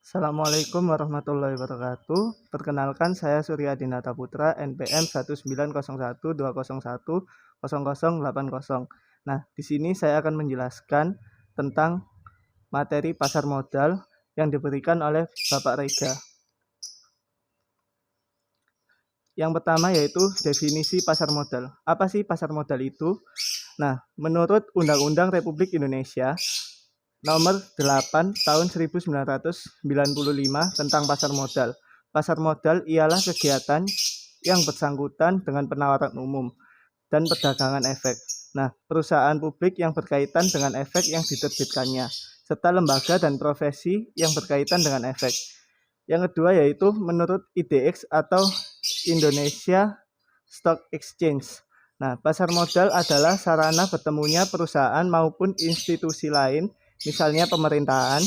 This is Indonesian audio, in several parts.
Assalamualaikum warahmatullahi wabarakatuh. Perkenalkan, saya Surya Dinata Putra, NPM 1901201080. Nah, di sini saya akan menjelaskan tentang materi pasar modal yang diberikan oleh Bapak Rega. Yang pertama yaitu definisi pasar modal. Apa sih pasar modal itu? Nah, menurut Undang-Undang Republik Indonesia Nomor 8 Tahun 1995 tentang pasar modal. Pasar modal ialah kegiatan yang bersangkutan dengan penawaran umum dan perdagangan efek. Nah, perusahaan publik yang berkaitan dengan efek yang diterbitkannya, serta lembaga dan profesi yang berkaitan dengan efek. Yang kedua yaitu menurut IDX atau Indonesia Stock Exchange. Nah, pasar modal adalah sarana bertemunya perusahaan maupun institusi lain, misalnya pemerintahan,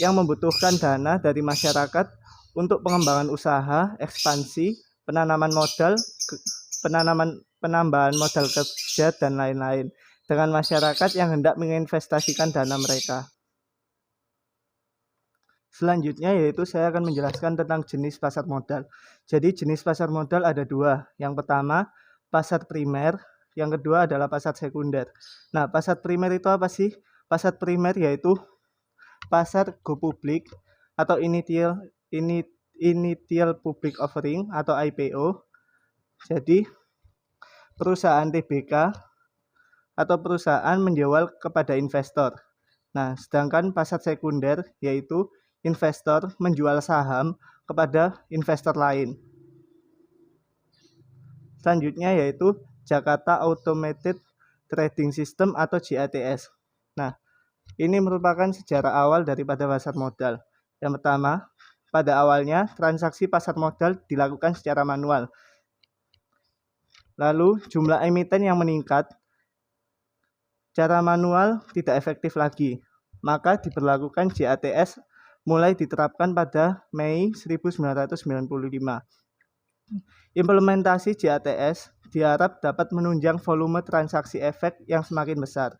yang membutuhkan dana dari masyarakat untuk pengembangan usaha, ekspansi, penanaman modal, penambahan modal kerja, dan lain-lain, dengan masyarakat yang hendak menginvestasikan dana mereka. Selanjutnya yaitu saya akan menjelaskan tentang jenis pasar modal. Jadi jenis pasar modal ada dua. Yang pertama pasar primer, yang kedua adalah pasar sekunder. Nah, pasar primer itu apa sih? Pasar primer yaitu pasar go public atau initial public offering atau IPO. Jadi perusahaan TBK atau perusahaan menjual kepada investor. Nah, sedangkan pasar sekunder yaitu investor menjual saham kepada investor lain. Selanjutnya yaitu Jakarta Automated Trading System atau JATS. Nah, ini merupakan sejarah awal daripada pasar modal. Yang pertama, pada awalnya transaksi pasar modal dilakukan secara manual. Lalu jumlah emiten yang meningkat, cara manual tidak efektif lagi. Maka diberlakukan JATS mulai diterapkan pada Mei 1995. Implementasi JATS diharap dapat menunjang volume transaksi efek yang semakin besar.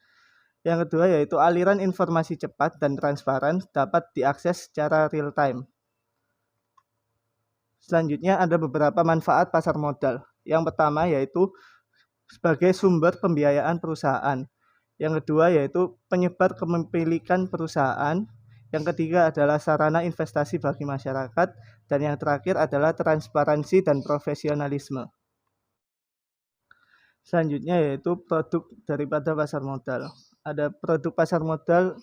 Yang kedua yaitu aliran informasi cepat dan transparan dapat diakses secara real time. Selanjutnya ada beberapa manfaat pasar modal. Yang pertama yaitu sebagai sumber pembiayaan perusahaan. Yang kedua yaitu penyebar kepemilikan perusahaan. Yang ketiga adalah sarana investasi bagi masyarakat. Dan yang terakhir adalah transparansi dan profesionalisme. Selanjutnya yaitu produk daripada pasar modal. Ada produk pasar modal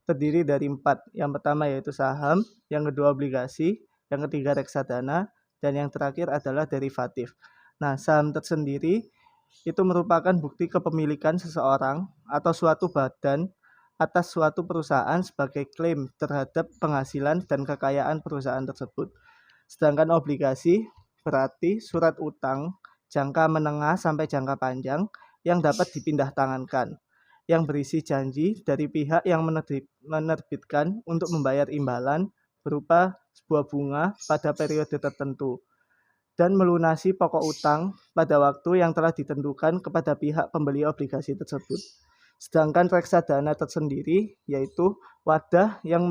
terdiri dari 4. Yang pertama yaitu saham, yang kedua obligasi, yang ketiga reksadana, dan yang terakhir adalah derivatif. Nah, saham tersendiri itu merupakan bukti kepemilikan seseorang atau suatu badan atas suatu perusahaan sebagai klaim terhadap penghasilan dan kekayaan perusahaan tersebut. Sedangkan obligasi berarti surat utang jangka menengah sampai jangka panjang yang dapat dipindah tangankan, yang berisi janji dari pihak yang menerbitkan untuk membayar imbalan berupa sebuah bunga pada periode tertentu dan melunasi pokok utang pada waktu yang telah ditentukan kepada pihak pembeli obligasi tersebut. Sedangkan reksadana tersendiri yaitu wadah yang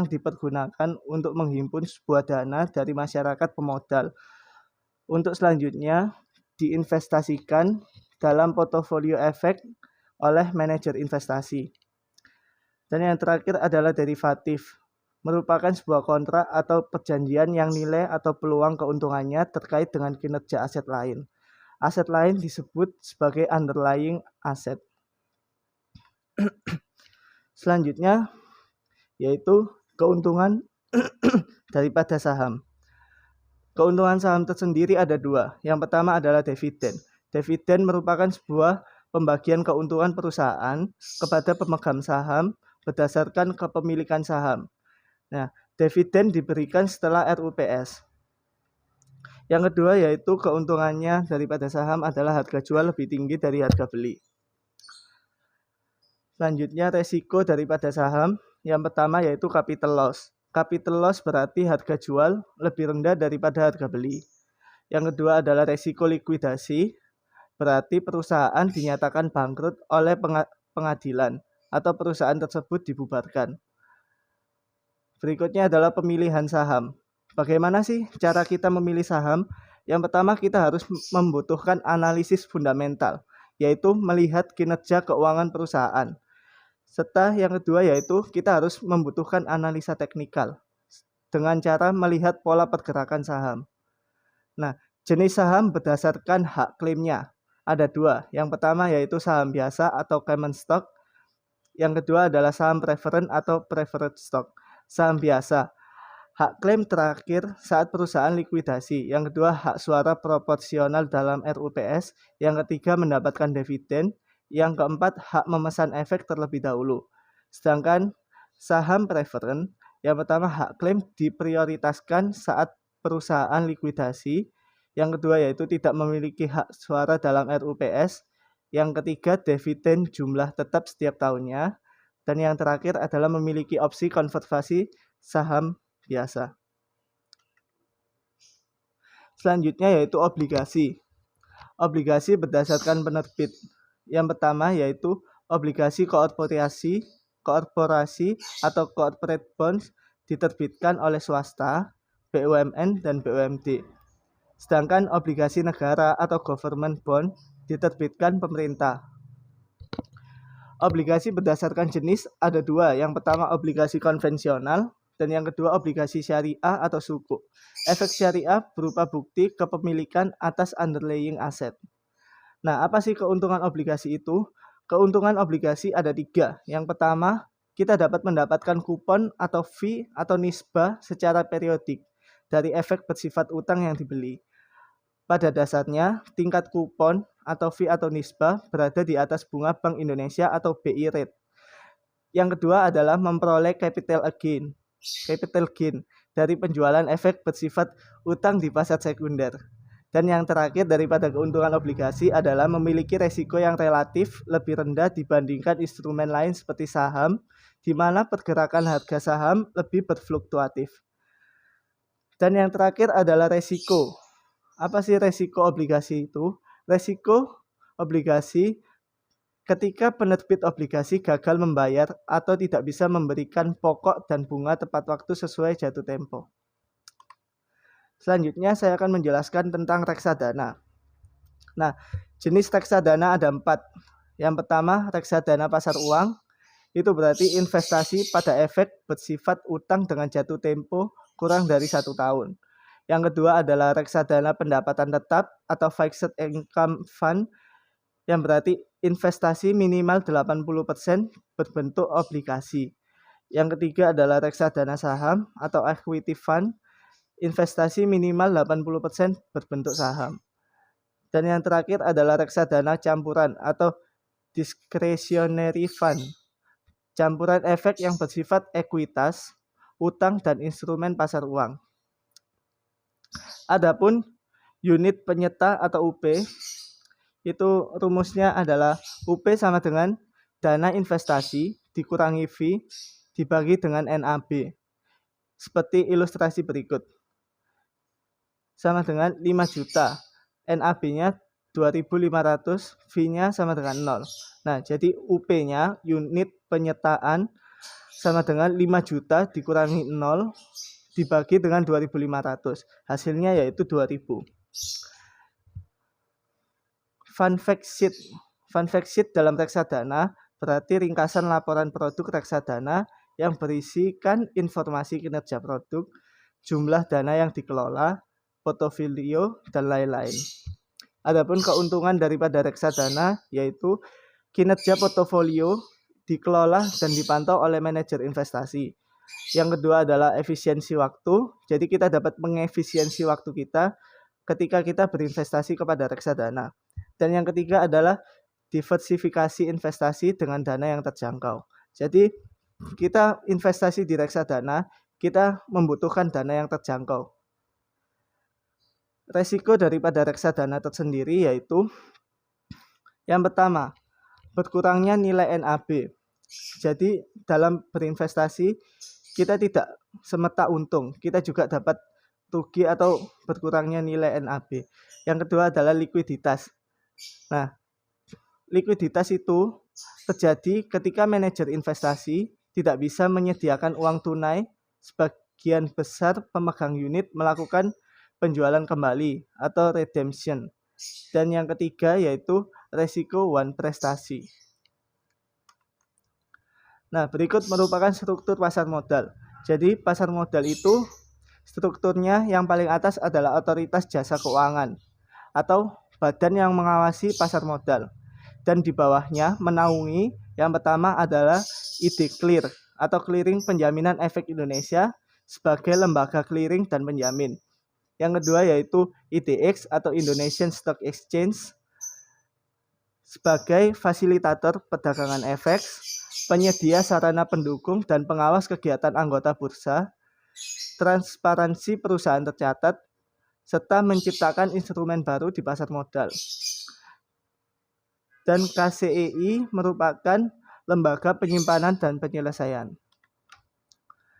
dipergunakan untuk menghimpun sebuah dana dari masyarakat pemodal untuk selanjutnya diinvestasikan dalam portofolio efek oleh manajer investasi. Dan yang terakhir adalah derivatif, merupakan sebuah kontrak atau perjanjian yang nilai atau peluang keuntungannya terkait dengan kinerja aset lain. Aset lain disebut sebagai underlying asset. Selanjutnya yaitu keuntungan daripada saham. Keuntungan saham tersendiri ada dua. Yang pertama adalah dividen. Dividen merupakan sebuah pembagian keuntungan perusahaan kepada pemegang saham berdasarkan kepemilikan saham. Nah, dividen diberikan setelah RUPS. Yang kedua yaitu keuntungannya daripada saham adalah harga jual lebih tinggi dari harga beli. Selanjutnya resiko daripada saham. Yang pertama yaitu capital loss. Capital loss berarti harga jual lebih rendah daripada harga beli. Yang kedua adalah resiko likuidasi. Berarti perusahaan dinyatakan bangkrut oleh pengadilan atau perusahaan tersebut dibubarkan. Berikutnya adalah pemilihan saham. Bagaimana sih cara kita memilih saham? Yang pertama, kita harus membutuhkan analisis fundamental, yaitu melihat kinerja keuangan perusahaan. Serta yang kedua yaitu kita harus membutuhkan analisa teknikal dengan cara melihat pola pergerakan saham. Nah, jenis saham berdasarkan hak klaimnya. Ada dua. Yang pertama yaitu saham biasa atau common stock. Yang kedua adalah saham preferred atau preferred stock. Saham biasa, hak klaim terakhir saat perusahaan likuidasi. Yang kedua, hak suara proporsional dalam RUPS. Yang ketiga, mendapatkan dividen. Yang keempat, hak memesan efek terlebih dahulu. Sedangkan saham preferred, yang pertama hak klaim diprioritaskan saat perusahaan likuidasi. Yang kedua yaitu tidak memiliki hak suara dalam RUPS. Yang ketiga, dividen jumlah tetap setiap tahunnya. Dan yang terakhir adalah memiliki opsi konversi saham biasa. Selanjutnya yaitu obligasi. Obligasi berdasarkan penerbit. Yang pertama yaitu obligasi korporasi atau corporate bonds diterbitkan oleh swasta, BUMN, dan BUMD. Sedangkan obligasi negara atau government bond diterbitkan pemerintah. Obligasi berdasarkan jenis ada dua. Yang pertama obligasi konvensional dan yang kedua obligasi syariah atau sukuk. Efek syariah berupa bukti kepemilikan atas underlying aset. Nah, apa sih keuntungan obligasi itu? Keuntungan obligasi ada tiga. Yang pertama, kita dapat mendapatkan kupon atau fee atau nisbah secara periodik dari efek bersifat utang yang dibeli. Pada dasarnya, tingkat kupon atau fee atau nisbah berada di atas bunga Bank Indonesia atau BI rate. Yang kedua adalah memperoleh capital gain dari penjualan efek bersifat utang di pasar sekunder. Dan yang terakhir daripada keuntungan obligasi adalah memiliki resiko yang relatif lebih rendah dibandingkan instrumen lain seperti saham, di mana pergerakan harga saham lebih berfluktuatif. Dan yang terakhir adalah resiko. Apa sih resiko obligasi itu? Resiko obligasi ketika penerbit obligasi gagal membayar atau tidak bisa memberikan pokok dan bunga tepat waktu sesuai jatuh tempo. Selanjutnya saya akan menjelaskan tentang reksadana. Nah, jenis reksadana ada 4. Yang pertama reksadana pasar uang, itu berarti investasi pada efek bersifat utang dengan jatuh tempo kurang dari 1 tahun. Yang kedua adalah reksadana pendapatan tetap atau fixed income fund, yang berarti investasi minimal 80% berbentuk obligasi. Yang ketiga adalah reksadana saham atau equity fund, investasi minimal 80% berbentuk saham. Dan yang terakhir adalah reksadana campuran atau discretionary fund, campuran efek yang bersifat ekuitas, utang, dan instrumen pasar uang. Adapun unit penyerta atau UP, itu rumusnya adalah UP sama dengan dana investasi dikurangi fee dibagi dengan NAB. Seperti ilustrasi berikut. Sama dengan 5 juta. NAB-nya 2.500, fee-nya sama dengan 0. Nah, jadi UP-nya, unit penyertaan, sama dengan 5 juta dikurangi 0 dibagi dengan 2.500. Hasilnya yaitu 2.000. Fun fact sheet dalam reksadana berarti ringkasan laporan produk reksadana yang berisikan informasi kinerja produk, jumlah dana yang dikelola, portofolio, dan lain-lain. Adapun keuntungan daripada reksadana yaitu kinerja portofolio dikelola dan dipantau oleh manajer investasi. Yang kedua adalah efisiensi waktu. Jadi kita dapat mengefisiensi waktu kita ketika kita berinvestasi kepada reksadana. Dan yang ketiga adalah diversifikasi investasi dengan dana yang terjangkau. Jadi kita investasi di reksadana, kita membutuhkan dana yang terjangkau. Resiko daripada reksadana tersendiri yaitu yang pertama, berkurangnya nilai NAB. Jadi dalam berinvestasi kita tidak semata untung, kita juga dapat rugi atau berkurangnya nilai NAB. Yang kedua adalah likuiditas. Nah, likuiditas itu terjadi ketika manajer investasi tidak bisa menyediakan uang tunai sebagian besar pemegang unit melakukan penjualan kembali atau redemption. Dan yang ketiga yaitu resiko one prestasi. Nah, berikut merupakan struktur pasar modal. Jadi, pasar modal itu strukturnya yang paling atas adalah otoritas jasa keuangan atau badan yang mengawasi pasar modal. Dan di bawahnya menaungi yang pertama adalah ID Clear atau Clearing Penjaminan Efek Indonesia sebagai lembaga clearing dan penjamin. Yang kedua yaitu IDX atau Indonesian Stock Exchange sebagai fasilitator perdagangan efek, penyedia sarana pendukung dan pengawas kegiatan anggota bursa, transparansi perusahaan tercatat, serta menciptakan instrumen baru di pasar modal. Dan KCEI merupakan lembaga penyimpanan dan penyelesaian.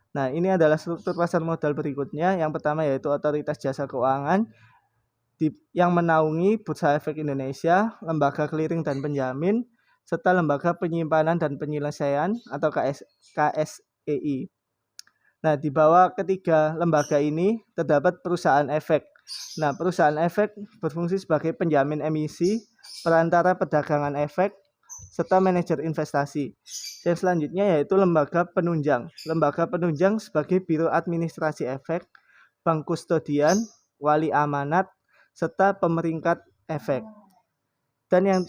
Nah, ini adalah struktur pasar modal berikutnya. Yang pertama yaitu Otoritas Jasa Keuangan yang menaungi Bursa Efek Indonesia, Lembaga Clearing dan Penjamin, serta Lembaga Penyimpanan dan Penyelesaian atau KSEI. Nah, di bawah ketiga lembaga ini terdapat perusahaan efek. Nah, perusahaan efek berfungsi sebagai penjamin emisi, perantara perdagangan efek, serta manajer investasi. Yang selanjutnya yaitu lembaga penunjang. Lembaga penunjang sebagai biro administrasi efek, bank kustodian, wali amanat, serta pemeringkat efek. Dan yang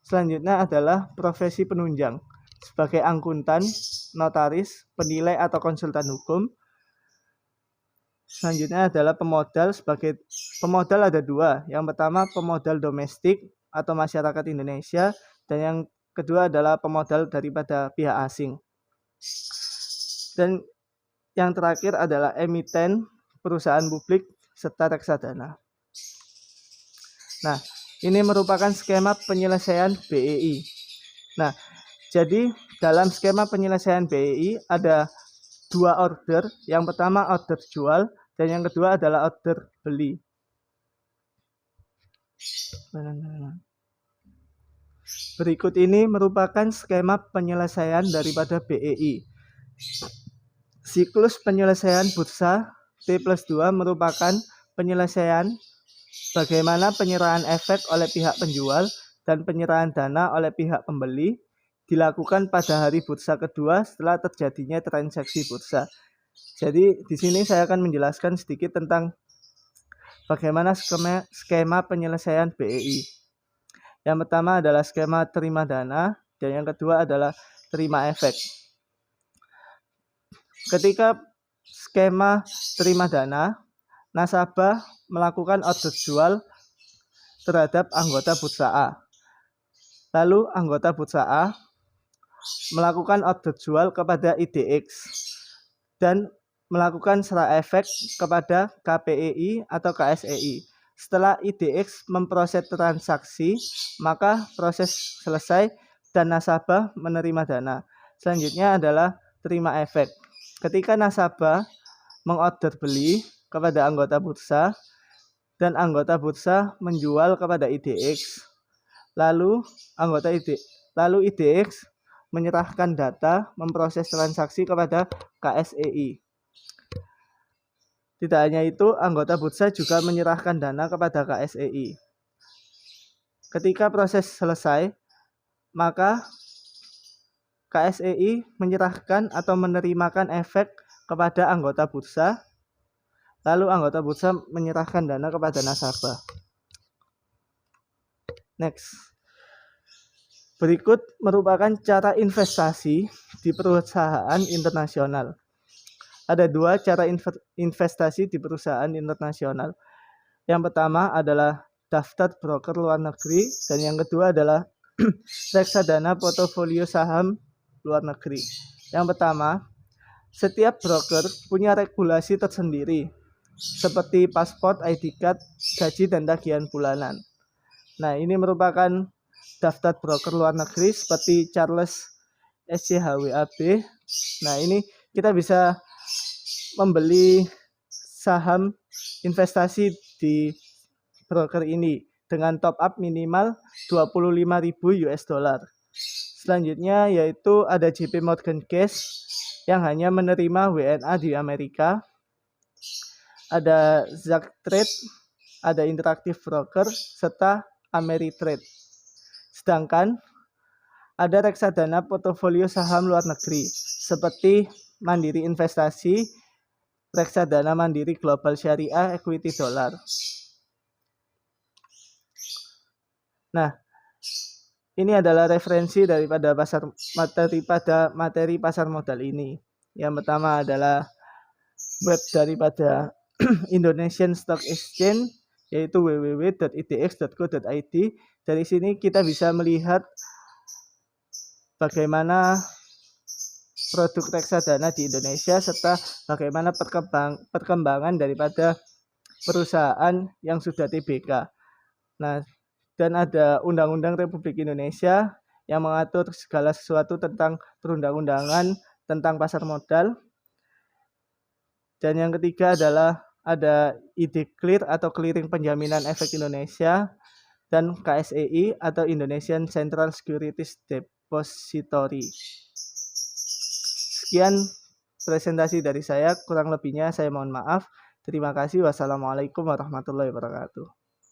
selanjutnya adalah profesi penunjang sebagai akuntan, notaris, penilai atau konsultan hukum. Selanjutnya adalah pemodal. Sebagai pemodal ada dua. Yang pertama pemodal domestik atau masyarakat Indonesia, dan yang kedua adalah pemodal daripada pihak asing. Dan yang terakhir adalah emiten, perusahaan publik, serta reksadana. Nah, ini merupakan skema penyelesaian BEI. Nah, jadi dalam skema penyelesaian BEI ada dua order. Yang pertama order jual dan yang kedua adalah order beli. Berikut ini merupakan skema penyelesaian daripada BEI. Siklus penyelesaian bursa T+2 merupakan penyelesaian bagaimana penyerahan efek oleh pihak penjual dan penyerahan dana oleh pihak pembeli dilakukan pada hari bursa kedua setelah terjadinya transaksi bursa. Jadi di sini saya akan menjelaskan sedikit tentang bagaimana skema penyelesaian BEI. Yang pertama adalah skema terima dana dan yang kedua adalah terima efek. Ketika skema terima dana, nasabah melakukan order jual terhadap anggota bursa A. Lalu anggota bursa A melakukan order jual kepada IDX dan melakukan serah efek kepada KPEI atau KSEI. Setelah IDX memproses transaksi, maka proses selesai dan nasabah menerima dana. Selanjutnya adalah terima efek. Ketika nasabah mengorder beli kepada anggota bursa dan anggota bursa menjual kepada IDX, lalu IDX menyerahkan data memproses transaksi kepada KSEI. Tidak hanya itu, anggota bursa juga menyerahkan dana kepada KSEI. Ketika proses selesai, maka KSEI menyerahkan atau menerimakan efek kepada anggota bursa, lalu anggota bursa menyerahkan dana kepada nasabah. Next. Berikut merupakan cara investasi di perusahaan internasional. Ada dua cara investasi di perusahaan internasional. Yang pertama adalah daftar broker luar negeri dan yang kedua adalah reksadana portofolio saham luar negeri. Yang pertama, setiap broker punya regulasi tersendiri seperti paspor, ID card, gaji dan tagihan bulanan. Nah, ini merupakan daftar broker luar negeri seperti Charles SCHWAB. Nah, ini kita bisa membeli saham investasi di broker ini dengan top up minimal 25.000 US dollar. Selanjutnya yaitu ada JP Morgan Chase yang hanya menerima WNA di Amerika. Ada Zacktrade, ada Interactive Broker, serta Ameritrade. Sedangkan ada reksadana portofolio saham luar negeri seperti Mandiri Investasi, reksadana Mandiri Global Syariah Equity Dollar. Nah, ini adalah referensi daripada materi pasar modal ini. Yang pertama adalah web daripada Indonesian Stock Exchange, yaitu www.idx.co.id. Dari sini kita bisa melihat bagaimana produk reksadana di Indonesia serta bagaimana perkembangan daripada perusahaan yang sudah TBK. Nah, dan ada Undang-Undang Republik Indonesia yang mengatur segala sesuatu tentang perundang-undangan tentang pasar modal. Dan yang ketiga adalah ada ID-Clear atau Clearing Penjaminan Efek Indonesia dan KSEI atau Indonesian Central Securities Depository. Sekian presentasi dari saya, kurang lebihnya saya mohon maaf. Terima kasih. Wassalamualaikum warahmatullahi wabarakatuh.